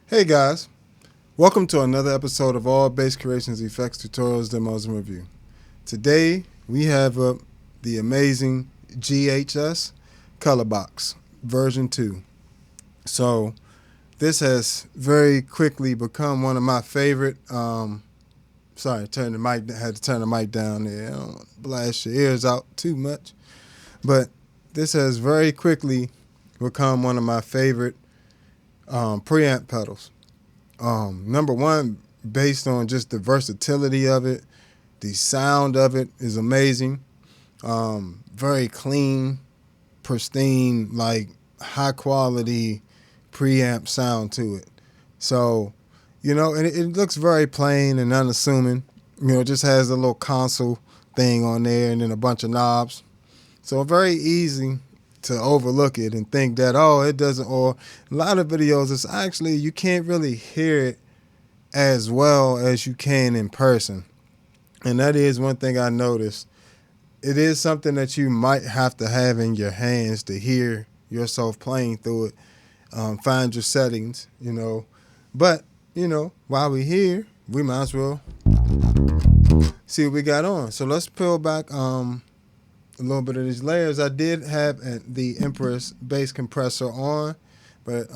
Hey guys, welcome to another episode of All Bass Creations Effects Tutorials, Demos, and Review. Today we have up the amazing JHS Color Box version 2. So this has very quickly become one of my favorite. Sorry, had to turn the mic down there. I don't blast your ears out too much, but this has very quickly become one of my favorite preamp pedals. Number one, based on just the versatility of it, the sound of it is amazing. Very clean, pristine, like high quality preamp sound to it. So, and it looks very plain and unassuming. It just has a little console thing on there and then a bunch of knobs. So very easy to overlook it and think that, oh, it doesn't, or a lot of videos, it's actually, you can't really hear it as well as you can in person. And that is one thing I noticed. It is something that you might have to have in your hands to hear yourself playing through it. Find your settings, But, while we're here, we might as well see what we got on. So let's peel back a little bit of these layers. I did have the Empress bass compressor on, but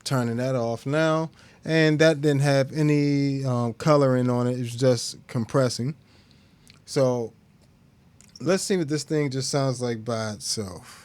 turning that off now. And that didn't have any coloring on it. It was just compressing. So let's see what this thing just sounds like by itself.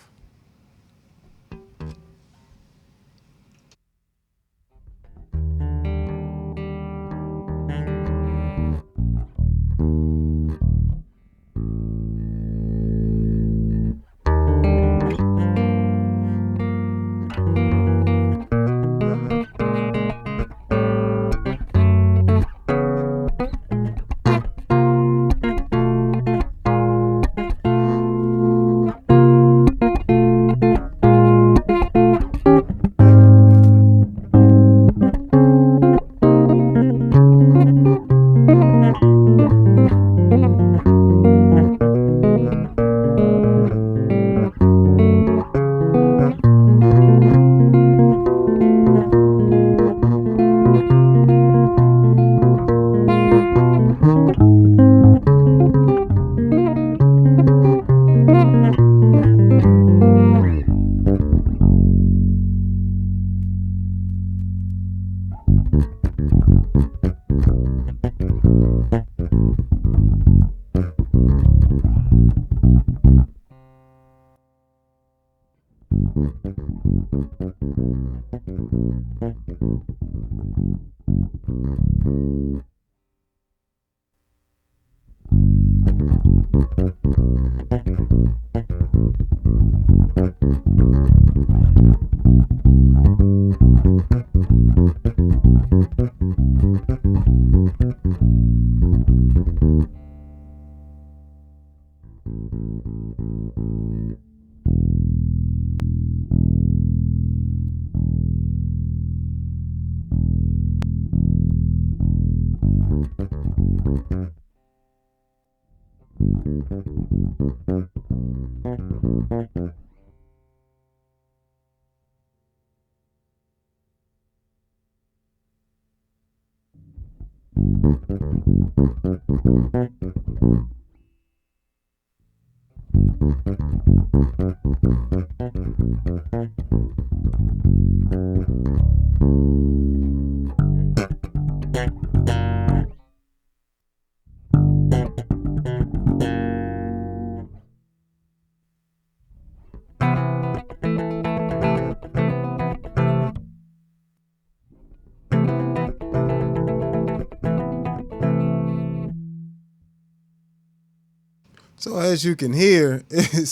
So as you can hear, it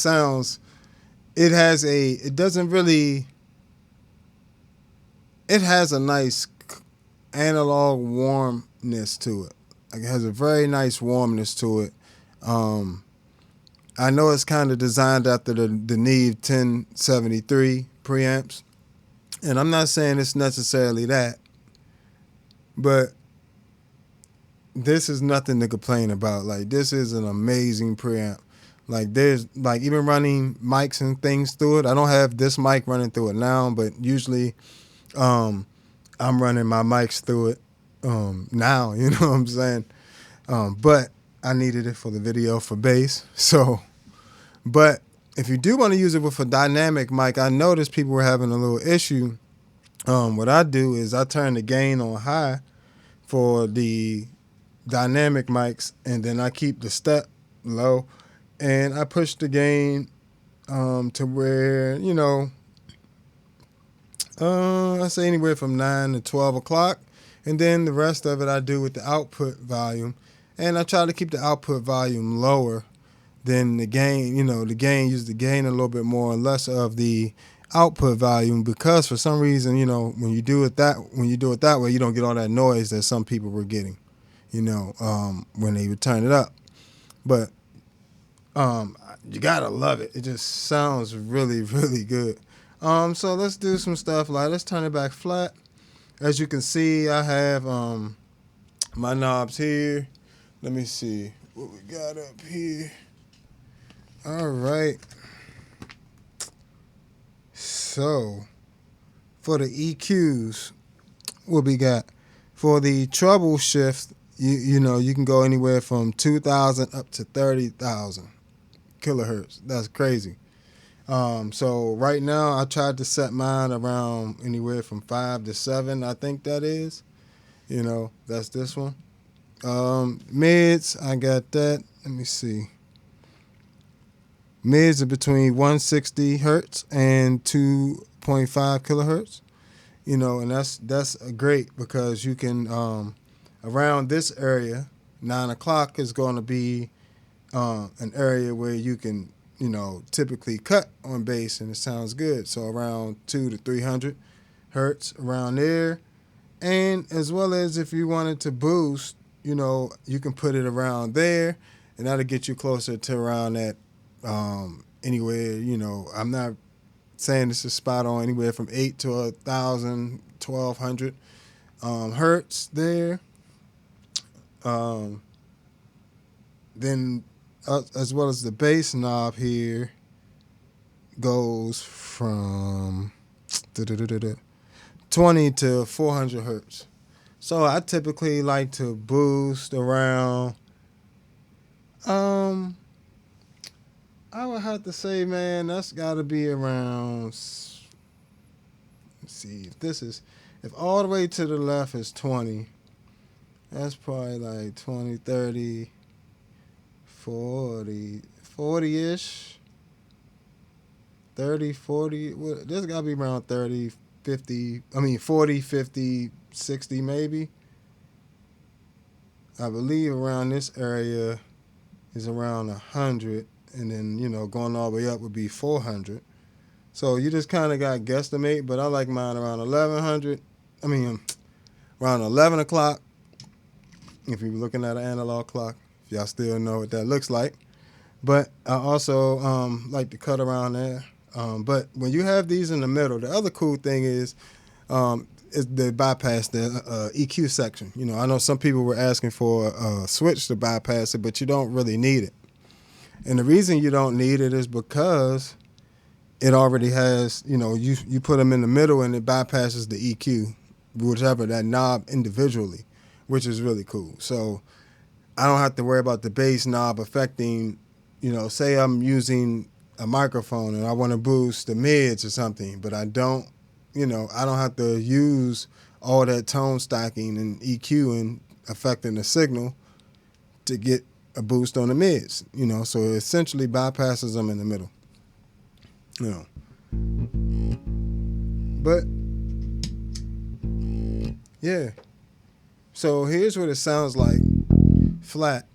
doesn't really, it has a nice analog warmness to it. Like it has a very nice warmness to it. Um, I know it's kind of designed after the Neve 1073 preamps. And I'm not saying it's necessarily that, but this is nothing to complain about. Like, this is an amazing preamp. Like, there's, like, even running mics and things through it. I don't have this mic running through it now, but usually I'm running my mics through it now, you know what I'm saying? But I needed it for the video for bass. So, but if you do want to use it with a dynamic mic, I noticed people were having a little issue. What I do is I turn the gain on high for the dynamic mics, and then I keep the step low, and I push the gain to where, you know, I say anywhere from 9 to 12 o'clock. And then the rest of it I do with the output volume. And I try to keep the output volume lower than the gain. You know, use the gain a little bit more and less of the output volume, because for some reason, you know, when you do it that way, you don't get all that noise that some people were getting, you know, when they would turn it up. But you gotta love it. It just sounds really, really good. So let's do some stuff like, let's turn it back flat. As you can see, I have my knobs here. Let me see what we got up here. All right. So for the EQs, what we got? For the treble shift, you know, you can go anywhere from 2,000 up to 30,000 kilohertz. That's crazy. So right now I tried to set mine around anywhere from 5 to 7. I think that is, you know, that's this one. Mids, I got that. Let me see. Mids are between 160 hertz and 2.5 kilohertz. You know, and that's great, because you can around this area, 9 o'clock is going to be an area where you can, you know, typically cut on bass and it sounds good. So around 200 to 300 hertz around there. And as well as if you wanted to boost, you know, you can put it around there, and that'll get you closer to around that anywhere, you know, I'm not saying this is spot on, anywhere from 8 to 1,000, 1,200 hertz there. Then as well as the bass knob here goes from 20 to 400 hertz. So I typically like to boost around, I would have to say, man, that's got to be around, let's see, if all the way to the left is 20, that's probably like 20, 30, 40, 40-ish, 30, 40. Well, there's got to be around 30, 50, 40, 50, 60 maybe. I believe around this area is around 100, and then, you know, going all the way up would be 400. So you just kind of got guesstimate, but I like mine around 1100. Around 11 o'clock, if you're looking at an analog clock, if y'all still know what that looks like. But I also like to cut around there. But when you have these in the middle, the other cool thing is they bypass the EQ section. You know, I know some people were asking for a switch to bypass it, but you don't really need it. And the reason you don't need it is because it already has, you know, you put them in the middle and it bypasses the EQ, whichever, that knob individually, which is really cool. So I don't have to worry about the bass knob affecting, you know, say I'm using a microphone and I want to boost the mids or something, but I don't have to use all that tone stacking and EQing affecting the signal to get a boost on the mids, you know, so it essentially bypasses them in the middle, you know. But yeah, so here's what it sounds like flat.